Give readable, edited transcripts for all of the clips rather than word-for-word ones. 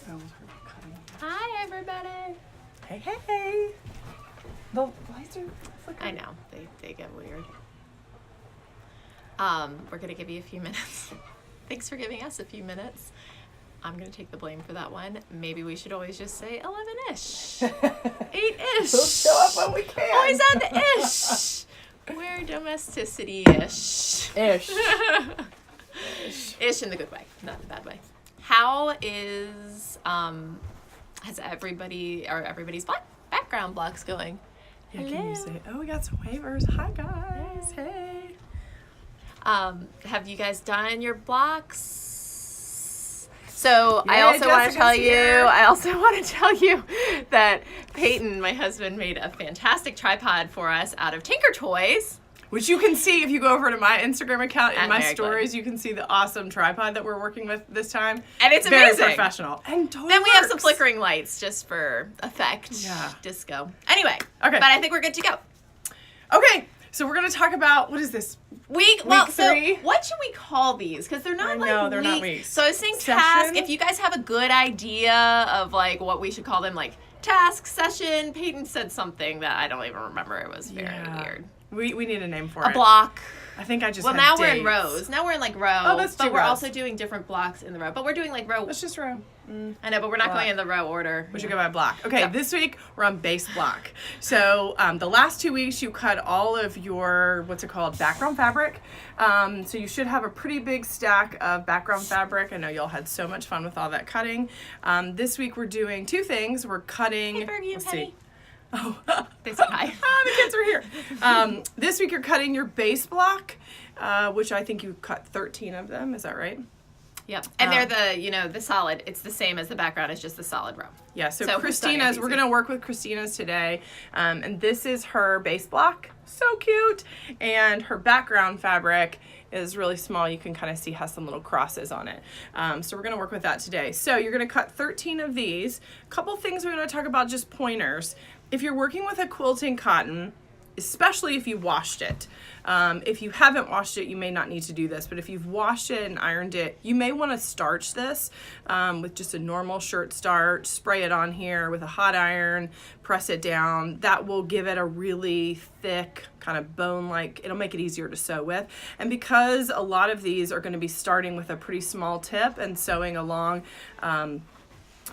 Oh, we're cutting. Hi, everybody. Hey, hey. The lights are flickering. I know, they get weird. We're going to give you a few minutes. Thanks for giving us a few minutes. I'm going to take the blame for that one. Maybe we should always just say 11-ish. 8-ish. We'll show up when we can. Always add the ish. We're domesticity-ish. Ish. Ish in the good way, not the bad way. How is, has everybody's background blocks going? Yeah, Hello. can you say, oh, we got some waivers. Hi, guys. Hey. Have you guys done your blocks? So Yeah, I also want to Jessica's tell you that Peyton, my husband, made a fantastic tripod for us out of Tinker Toys. Which you can see if you go over to my Instagram account. In At my Mary Glenn. stories, you can see the awesome tripod that we're working with this time. And it's Very amazing. professional. And totally Then we have some works. flickering lights just for effect. Yeah. Disco. Anyway. Okay. But I think we're good to go. Okay, so we're going to talk about, what is this? Week 3. So what should we call these? Because they're not they're not weeks. So I was saying Session? task. If you guys have a good idea of like what we should call them, like task, session. Peyton said something that I don't even remember. It was very weird. We need a name for A it. block. I think I just Well, had now dates. we're in rows. Now we're in like row. Oh, let's do But we're rows. also doing different blocks in the row. But we're doing like row. Let's just row. I know, but we're not block. going in the row order. We should go by block. Okay, Yeah. This week we're on base block. So the last 2 weeks you cut all of your, what's it called, background fabric. So you should have a pretty big stack of background fabric. I know y'all had so much fun with all that cutting. This week we're doing 2 things. We're cutting. Hey, Fergie and let's Penny. see. Oh, They said hi. the kids are here. This week you're cutting your base block, which I think you cut 13 of them. Is that right? Yep. And they're the solid. It's the same as the background. It's just the solid row. Yeah, so who's starting Christina's, these we're weeks? going to work with Christina's today. And this is her base block. So cute. And her background fabric is really small. You can kind of see has some little crosses on it. So we're going to work with that today. So you're going to cut 13 of these. A couple things we're going to talk about, just pointers. If you're working with a quilting cotton, especially if you washed it. If you haven't washed it, you may not need to do this, but if you've washed it and ironed it, you may want to starch this with just a normal shirt starch, spray it on here with a hot iron, press it down. That will give it a really thick kind of bone-like, it'll make it easier to sew with. And because a lot of these are going to be starting with a pretty small tip and sewing along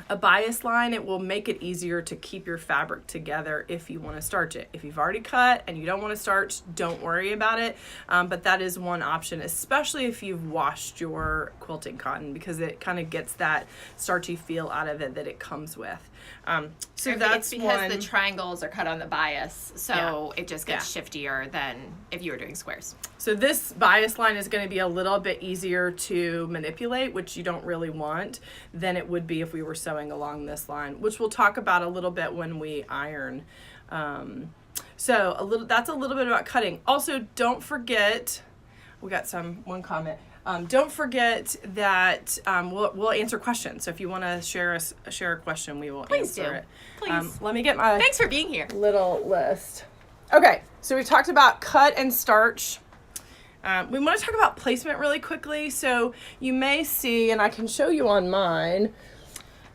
a bias line, it will make it easier to keep your fabric together if you want to starch it. If you've already cut and you don't want to starch, don't worry about it. But that is one option, especially if you've washed your quilting cotton, because it kind of gets that starchy feel out of it that it comes with. So that's it's because one. the triangles are cut on the bias, so Yeah. it just gets shiftier than if you were doing squares. So this bias line is going to be a little bit easier to manipulate, which you don't really want, than it would be if we were sewing along this line, which we'll talk about a little bit when we iron. So that's a little bit about cutting. Also, don't forget, we got one comment. Don't forget that we'll answer questions. So if you want to share a question, we will answer it. Please. Let me get my Thanks for being here. little list. Okay, so we talked about cut and starch. We want to talk about placement really quickly. So you may see, and I can show you on mine.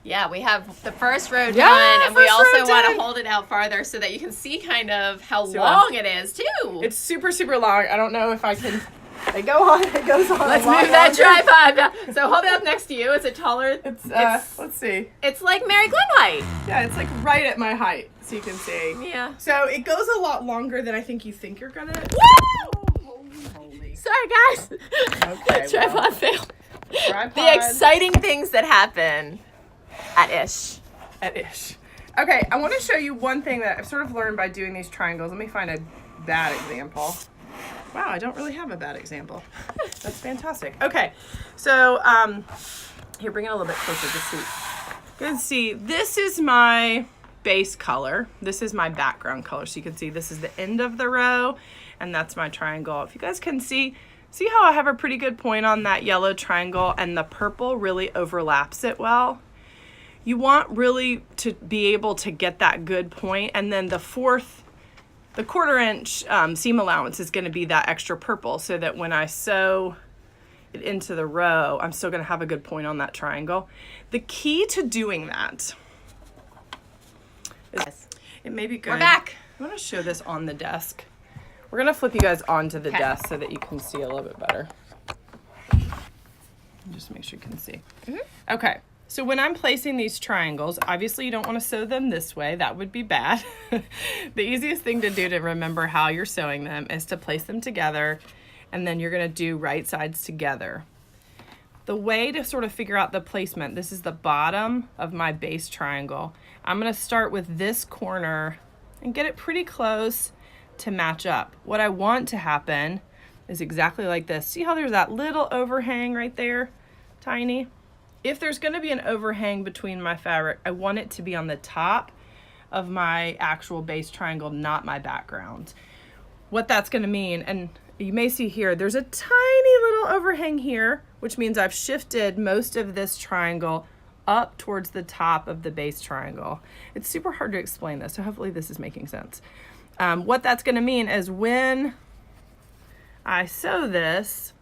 Yeah, we have the first row Yeah, done, and we first also row want done. to hold it out farther so that you can see kind of how See long it is, too. It's super, super long. I don't know if I can. It goes on. Let's a lot move that longer. tripod. So hold it up next to you. Is it taller? It's let's see. It's like Mary Glenn height. Yeah, it's like right at my height, so you can see. Yeah. So it goes a lot longer than I think you think you're gonna. Woo! Holy. Sorry, guys. Okay, Tripod well. fail. Tripod. The exciting things that happen at Ish. At Ish. Okay, I want to show you one thing that I've sort of learned by doing these triangles. Let me find a bad example. Wow, I don't really have a bad example. That's fantastic. Okay, so here, bring it a little bit closer to see. You can see this is my base color. This is my background color. So you can see this is the end of the row, and that's my triangle. If you guys can see how I have a pretty good point on that yellow triangle, and the purple really overlaps it well. You want really to be able to get that good point, and then the 1/4 inch seam allowance is going to be that extra purple, so that when I sew it into the row, I'm still gonna have a good point on that triangle. The key to doing that is, it may be good. We're back. I wanna show this on the desk. We're gonna flip you guys onto the desk so that you can see a little bit better. Just make sure you can see. Okay, so when I'm placing these triangles, obviously you don't want to sew them this way. That would be bad. The easiest thing to do to remember how you're sewing them is to place them together, and then you're going to do right sides together. The way to sort of figure out the placement, this is the bottom of my base triangle. I'm going to start with this corner and get it pretty close to match up. What I want to happen is exactly like this. See how there's that little overhang right there? Tiny. If there's going to be an overhang between my fabric, I want it to be on the top of my actual base triangle, not my background. What that's going to mean, and you may see here, there's a tiny little overhang here, which means I've shifted most of this triangle up towards the top of the base triangle. It's super hard to explain this, so hopefully this is making sense. What that's going to mean is when I sew this,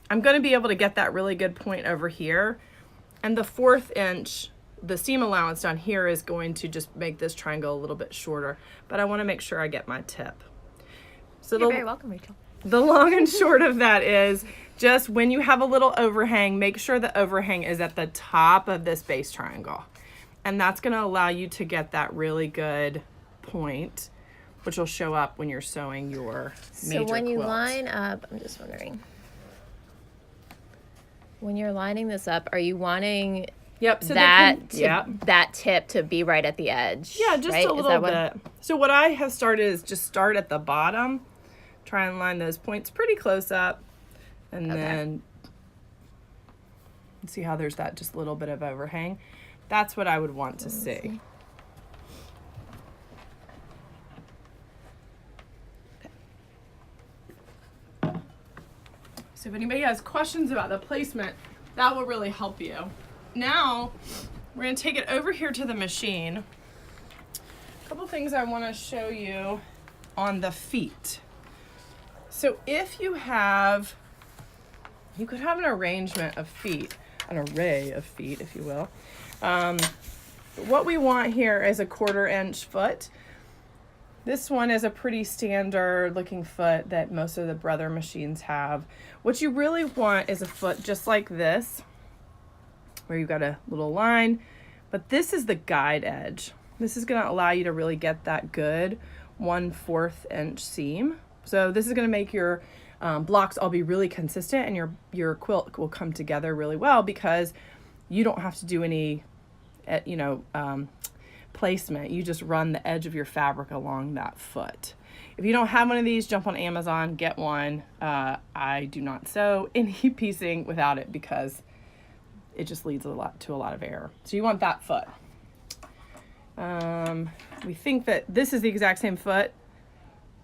I'm going to be able to get that really good point over here, and the 1/4 inch, the seam allowance down here is going to just make this triangle a little bit shorter, but I want to make sure I get my tip. So You're very welcome, Rachel. The long and short of that is just when you have a little overhang, make sure the overhang is at the top of this base triangle, and that's going to allow you to get that really good point, which will show up when you're sewing your major So when you quilt. line up, I'm just wondering, when you're lining this up, are you wanting Yep. So that tip to be right at the edge? Yeah, just right? a little bit. So what I have started is just start at the bottom, try and line those points pretty close up, and then see how there's that just little bit of overhang. That's what I would want to see. So if anybody has questions about the placement, that will really help you. Now, we're going to take it over here to the machine. A couple things I want to show you on the feet. So if you could have an arrangement of feet, an array of feet, if you will. What we want here is a 1/4 inch foot. This one is a pretty standard looking foot that most of the Brother machines have. What you really want is a foot just like this, where you've got a little line, but this is the guide edge. This is going to allow you to really get that good 1/4 inch seam. So this is going to make your blocks all be really consistent, and your quilt will come together really well because you don't have to do any, placement. You just run the edge of your fabric along that foot. If you don't have one of these, jump on Amazon, get one. I do not sew any piecing without it because it just leads to a lot of error. So you want that foot. We think that this is the exact same foot.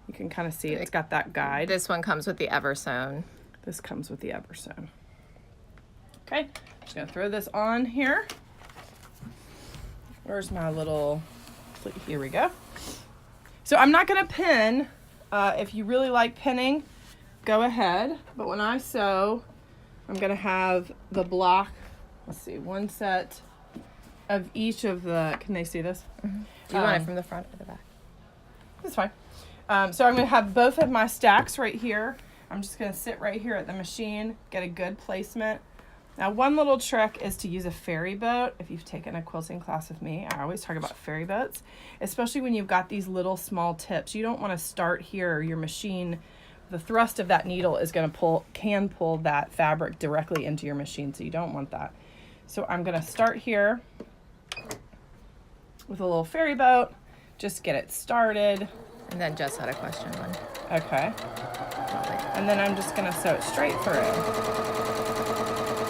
You can kind of see it's got that guide. This one comes with the Eversewn. This comes with the Eversewn. Okay, just gonna throw this on here. Where's my little, here we go. So I'm not gonna pin. If you really like pinning, go ahead. But when I sew, I'm gonna have the block, let's see, one set of each of the, can they see this? Mm-hmm. Do you want it from the front or the back? That's fine. So I'm gonna have both of my stacks right here. I'm just gonna sit right here at the machine, get a good placement. Now, one little trick is to use a ferry boat. If you've taken a quilting class with me, I always talk about ferry boats, especially when you've got these little small tips. You don't want to start here. Your machine, the thrust of that needle is going to can pull that fabric directly into your machine, so you don't want that. So I'm going to start here with a little ferry boat, just get it started. And then Jess had a question on. Okay. And then I'm just going to sew it straight through.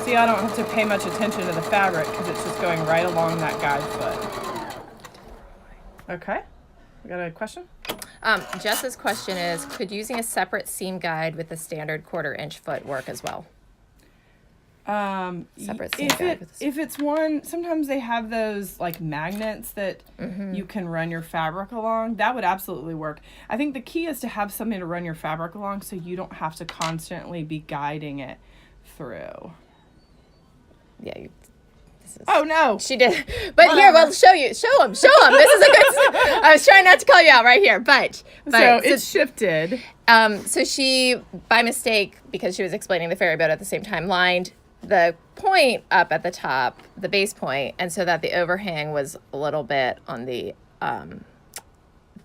See, I don't have to pay much attention to the fabric because it's just going right along that guide foot. Okay. We got a question? Jess's question is, could using a separate seam guide with a standard 1/4 inch foot work as well? Separate seam guide with if it's one, sometimes they have those like magnets that you can run your fabric along. That would absolutely work. I think the key is to have something to run your fabric along so you don't have to constantly be guiding it through. Yeah, oh no, she did. But whatever. Here, we'll show you. Show them. This is a good. I was trying not to call you out right here, but so it's shifted. So she, by mistake, because she was explaining the ferry boat at the same time, lined the point up at the top, the base point, and so that the overhang was a little bit on the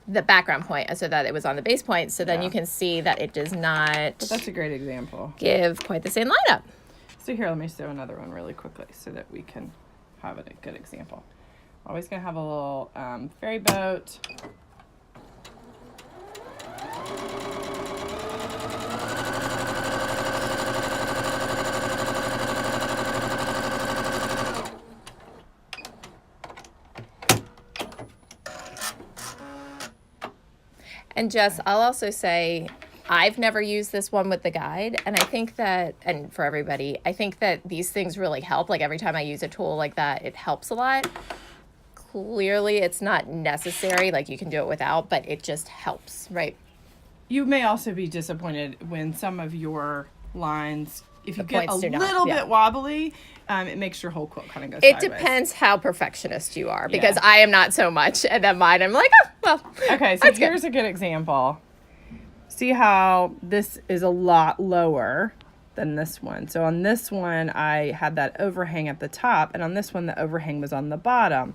background point, and so that it was on the base point. So then you can see that it does not. But that's a great example. Give quite the same lineup. So here, let me sew another one really quickly so that we can have a good example. Always gonna have a little ferry boat. And Jess, I'll also say, I've never used this one with the guide, and I think that, and for everybody, I think that these things really help. Like every time I use a tool like that, it helps a lot. Clearly, it's not necessary, like you can do it without, but it just helps, right? You may also be disappointed when some of your lines, if you get a little bit wobbly, it makes your whole quilt kind of go sideways. It depends how perfectionist you are, because I am not so much, and then mine, I'm like, oh, well. Okay, so here's a good example. See how this is a lot lower than this one. So on this one, I had that overhang at the top, and on this one, the overhang was on the bottom.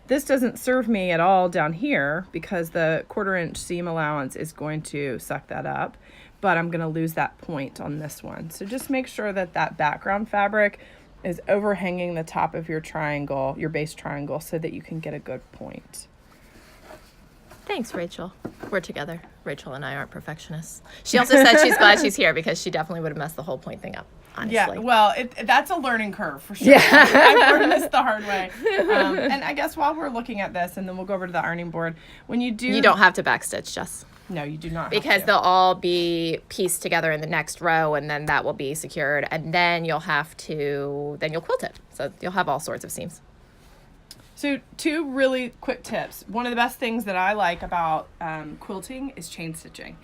This doesn't serve me at all down here because the 1/4 inch seam allowance is going to suck that up, but I'm gonna lose that point on this one. So just make sure that that background fabric is overhanging the top of your triangle, your base triangle, so that you can get a good point. Thanks, Rachel. We're together. Rachel and I aren't perfectionists. She also said she's glad she's here because she definitely would have messed the whole point thing up, honestly. Yeah, well, that's a learning curve for sure. Yeah. I've learned this the hard way. And I guess while we're looking at this, and then we'll go over to the ironing board, when you do... You don't have to backstitch, Jess. No, you do not. Because they'll all be pieced together in the next row, and then that will be secured, and then you'll quilt it. So you'll have all sorts of seams. So 2 really quick tips. One of the best things that I like about quilting is chain stitching,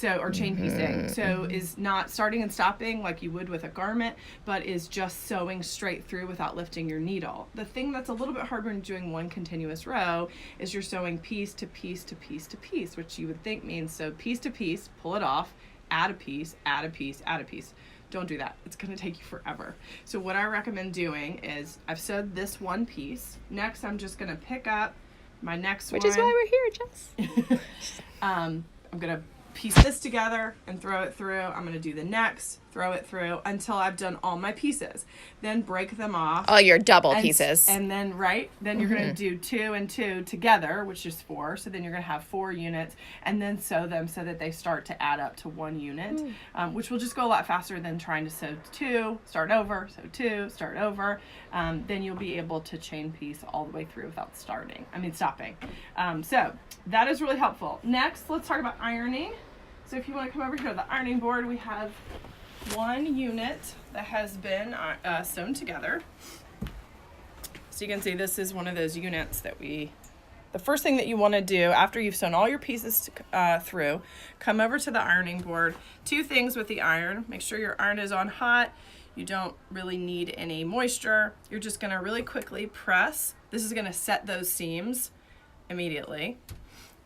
or chain piecing. So is not starting and stopping like you would with a garment, but is just sewing straight through without lifting your needle. The thing that's a little bit harder when doing one continuous row is you're sewing piece to piece to piece to piece, which you would think means sew piece to piece, pull it off, add a piece, add a piece, add a piece. Don't do that. It's going to take you forever. So what I recommend doing is I've sewed this one piece. Next, I'm just going to pick up my next one. Which is why we're here, Jess. I'm going to piece this together and throw it through. I'm going to do the next, throw it through until I've done all my pieces. Then break them off. All your double pieces. And then, then you're going to do 2 and 2 together, which is 4. So then you're going to have 4 units and then sew them so that they start to add up to 1 unit, which will just go a lot faster than trying to sew 2, start over, sew 2, start over. Then you'll be able to chain piece all the way through without stopping. So that is really helpful. Next, let's talk about ironing. So if you want to come over here to the ironing board, we have 1 unit that has been sewn together. So you can see this is one of those units that the first thing that you want to do after you've sewn all your pieces through, come over to the ironing board. 2 things with the iron. Make sure your iron is on hot. You don't really need any moisture. You're just going to really quickly press. This is going to set those seams immediately.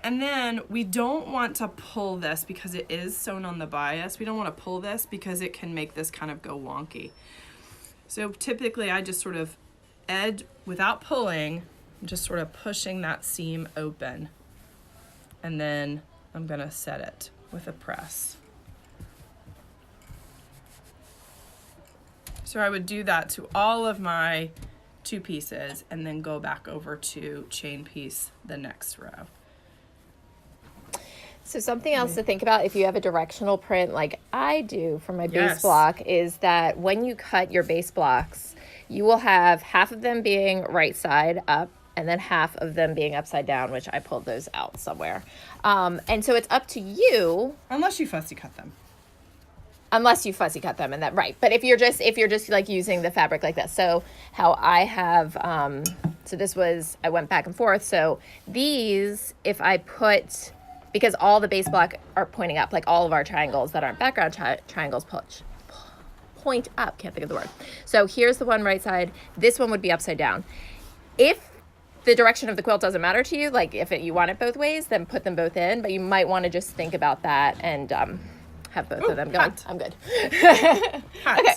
And then we don't want to pull this because it is sewn on the bias. We don't want to pull this because it can make this kind of go wonky. So typically I just sort of edge without pulling, I'm just sort of pushing that seam open. And then I'm going to set it with a press. So I would do that to all of my 2 pieces and then go back over to chain piece the next row. So something else to think about if you have a directional print like I do for my base block is that when you cut your base blocks, you will have half of them being right side up and then half of them being upside down, which I pulled those out somewhere. And so it's up to you. Unless you fussy cut them. unless you fussy cut them and that, right. But if you're just like using the fabric like this. So how I have, so this was, I went back and forth. So these, if I put, because all the base block are pointing up, like all of our triangles that aren't background triangles point up. Can't think of the word. So here's the one right side. This one would be upside down. If the direction of the quilt doesn't matter to you, like if you want it both ways, then put them both in. But you might want to just think about that and have both of them going. Hot. I'm good. Hot. Okay.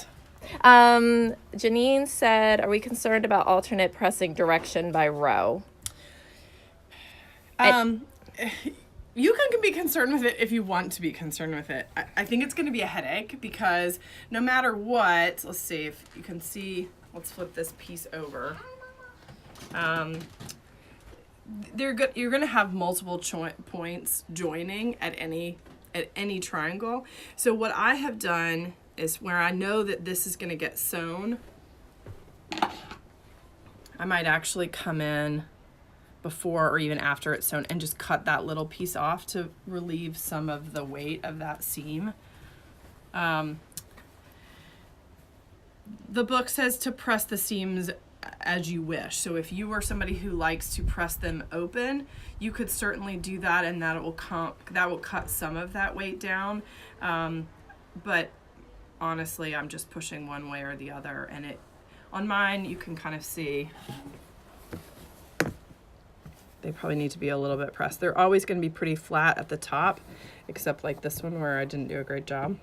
Janine said, are we concerned about alternate pressing direction by row? You can be concerned with it if you want to be concerned with it. I think it's going to be a headache because no matter what, let's see if you can see, let's flip this piece over. You're going to have multiple points joining at any triangle. So what I have done is where I know that this is going to get sewn, I might actually come in before or even after it's sewn and just cut that little piece off to relieve some of the weight of that seam. The book says to press the seams as you wish. So if you are somebody who likes to press them open, you could certainly do that, and that will cut some of that weight down. But honestly, I'm just pushing one way or the other, and on mine you can kind of see they probably need to be a little bit pressed. They're always going to be pretty flat at the top, except like this one where I didn't do a great job.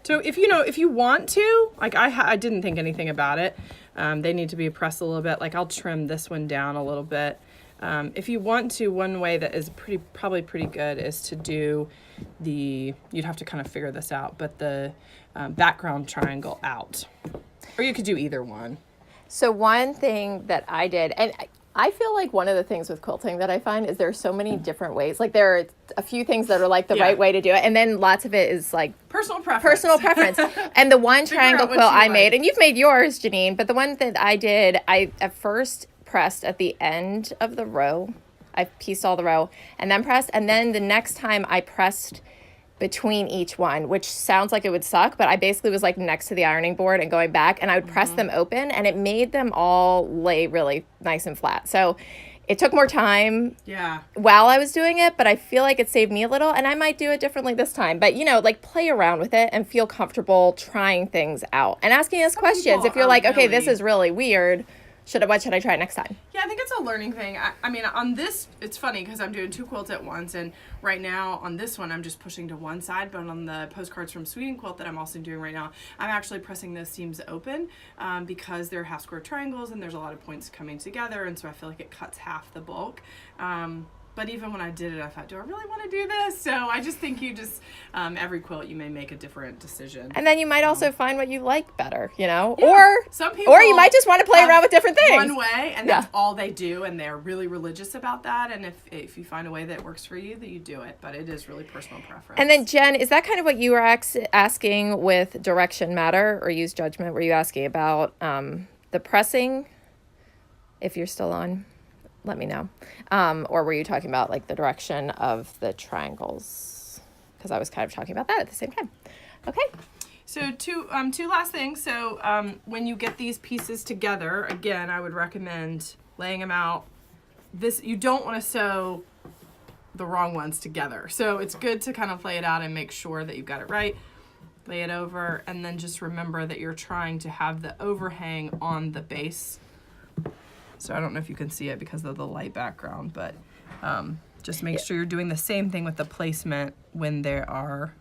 So if you want to, like I didn't think anything about it. They need to be pressed a little bit. Like I'll trim this one down a little bit. If you want to, one way that is probably pretty good is to do you'd have to kind of figure this out, but the background triangle out. Or you could do either one. So one thing that I did, and I feel like one of the things with quilting that I find is there are so many different ways. Like there are a few things that are like the right way to do it, and then lots of it is like personal preference. And the one triangle quilt I made, like. and you've made yours, Janine, but the one that I did, I at first pressed at the end of the row. I pieced all the row and then pressed, and then the next time I pressed between each one, which sounds like it would suck, but I basically was like next to the ironing board and going back, and I would press them open, and it made them all lay really nice and flat. So it took more time while I was doing it, but I feel like it saved me a little, and I might do it differently this time. But, like play around with it and feel comfortable trying things out and asking us questions. If you're like, okay, this is really weird, what should I try next time? Yeah, I think it's a learning thing. I mean, on this, it's funny because I'm doing 2 quilts at once, and right now on this one, I'm just pushing to one side, but on the postcards from Sweden quilt that I'm also doing right now, I'm actually pressing those seams open because they're half square triangles and there's a lot of points coming together, and so I feel like it cuts half the bulk. But even when I did it, I thought, do I really want to do this? So I just think every quilt, you may make a different decision. And then you might also find what you like better, Yeah. or some people, or you might just want to play around with different things. One way, and that's all they do, and they're really religious about that. And if you find a way that works for you, then you do it. But it is really personal preference. And then Jen, is that kind of what you were asking with direction matter or use judgment? Were you asking about the pressing? If you're still on, let me know. Or were you talking about like the direction of the triangles? Because I was kind of talking about that at the same time. Okay. So two last things. So when you get these pieces together, again, I would recommend laying them out. You don't want to sew the wrong ones together. So it's good to kind of lay it out and make sure that you've got it right. Lay it over, and then just remember that you're trying to have the overhang on the base. So I don't know if you can see it because of the light background, but just make sure you're doing the same thing with the placement when they are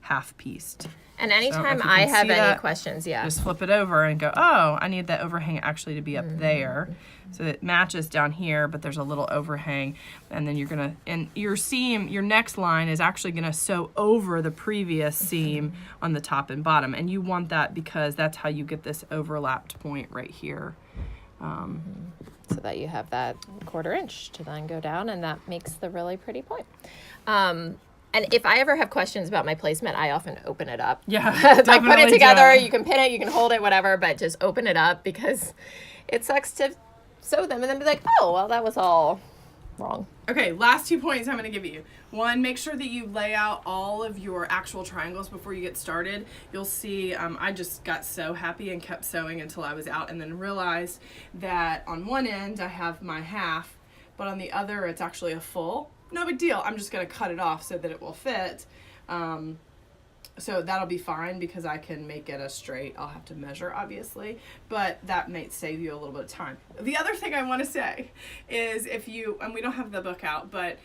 half pieced. And anytime I have any questions, just flip it over and go, oh, I need that overhang actually to be up there. So it matches down here, but there's a little overhang. And then and your seam, your next line is actually gonna sew over the previous seam on the top and bottom. And you want that because that's how you get this overlapped point right here. So that you have that 1/4 inch to then go down, and that makes the really pretty point. And if I ever have questions about my placement, I often open it up. Yeah, like put it together, you can pin it, you can hold it, whatever, but just open it up because it sucks to sew them and then be like, oh, well, that was all wrong. Okay, last 2 points I'm going to give you. One, make sure that you lay out all of your actual triangles before you get started. You'll see I just got so happy and kept sewing until I was out, and then realized that on one end I have my half, but on the other it's actually a full. No big deal. I'm just going to cut it off so that it will fit. So that'll be fine because I can make it a straight. I'll have to measure, obviously, but that might save you a little bit of time. The other thing I want to say is if you, and we don't have the book out, but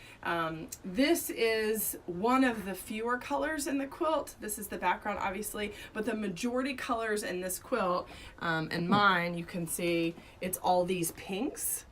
this is one of the fewer colors in the quilt. This is the background, obviously, but the majority colors in this quilt, and mine, you can see it's all these pinks.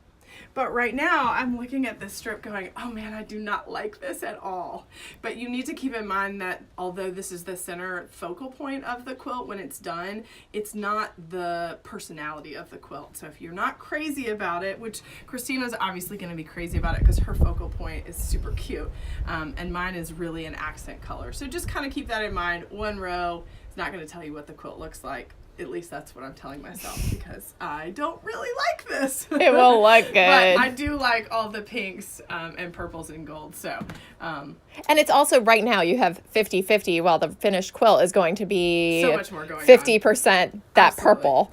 But right now, I'm looking at this strip going, oh man, I do not like this at all. But you need to keep in mind that although this is the center focal point of the quilt when it's done, it's not the personality of the quilt. So if you're not crazy about it, which Christina's obviously going to be crazy about it because her focal point is super cute, and mine is really an accent color. So just kind of keep that in mind. One row is not going to tell you what the quilt looks like. At least that's what I'm telling myself because I don't really like this. It will look good. But I do like all the pinks and purples and gold. So, and it's also right now you have 50-50 while the finished quilt is going to be so much more going 50% that Absolutely. purple.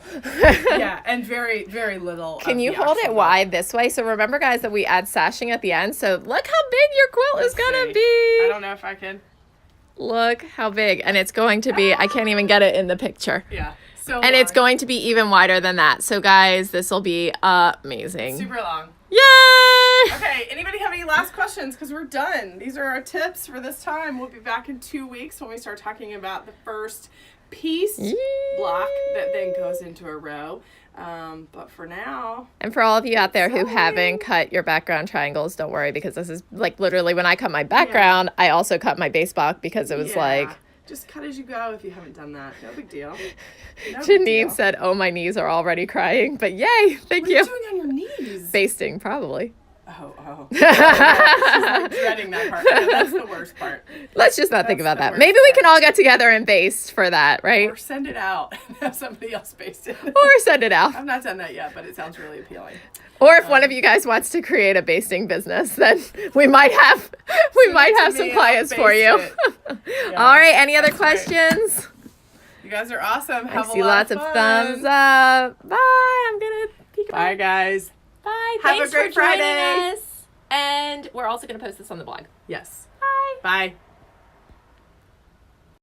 Yeah, and very, very little. Can you hold it wide this way? So remember, guys, that we add sashing at the end. So look how big your quilt is going to be. I don't know if I can. Look how big. And it's going to be, I can't even get it in the picture. Yeah. So and it's going to be even wider than that. So guys, this will be amazing. Super long. Yay! Okay, anybody have any last questions? Because we're done. These are our tips for this time. We'll be back in 2 weeks when we start talking about the first piece block that then goes into a row. But for now. And for all of you out there who haven't cut your background triangles, don't worry, because this is like literally when I cut my background, I also cut my base block because it was like. Just cut as you go if you haven't done that. No big deal. No Janine said, oh, my knees are already crying. But yay, thank you. What are you doing on your knees? Basting, probably. Oh. She's like dreading that part. That's the worst part. Let's just not think about that. Maybe we can all get together and baste for that, right? Or send it out and have somebody else baste it. Or send it out. I've not done that yet, but it sounds really appealing. Or if one of you guys wants to create a basting business, then we might have some clients for you. Yeah, all right. Any other questions? Right. You guys are awesome. Have I see lots of thumbs up. Bye. I'm gonna peek. Bye, guys. Bye. Have Thanks a great for joining Friday. us. And we're also gonna post this on the blog. Yes. Bye. Bye.